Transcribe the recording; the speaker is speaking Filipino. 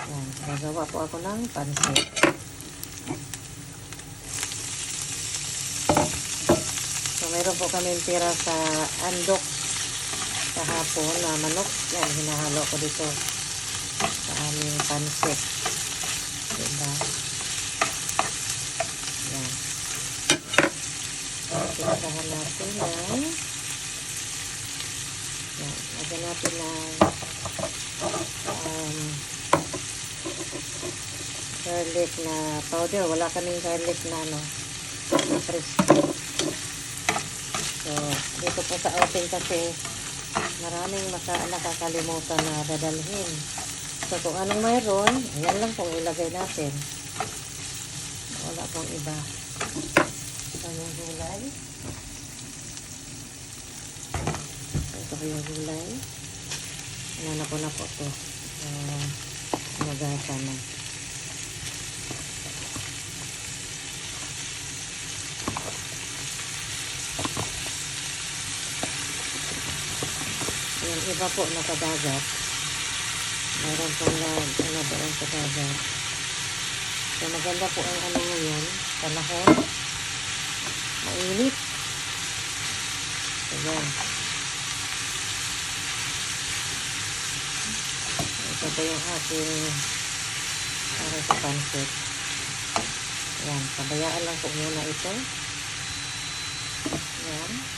Yan, gagawa po ako ng pansit. So, mayroon po kami tira sa andok kahapon na manok. Yan, hinahalo ko dito sa aming pansit. Diba? Yan. Pintahan natin ng yan, lagyan natin ng garlic na powder. Wala kaming garlic na na crispy. So, dito po sa outing kasi maraming nakakalimutan na dadalhin. So, kung anong mayroon, ayan lang pong ilagay natin. Wala pong iba. Ito yung gulay. Ito yung gulay. Ano ko na po ito. Magasa na. Yung iba po nakadagat. Mayroon po na doon sa dagat. So maganda po ang ngayon. Panahon. Mainit. So yan. Ito po yung aking para sa pansit. Yan. Pabayaan lang po muna ito. Yan.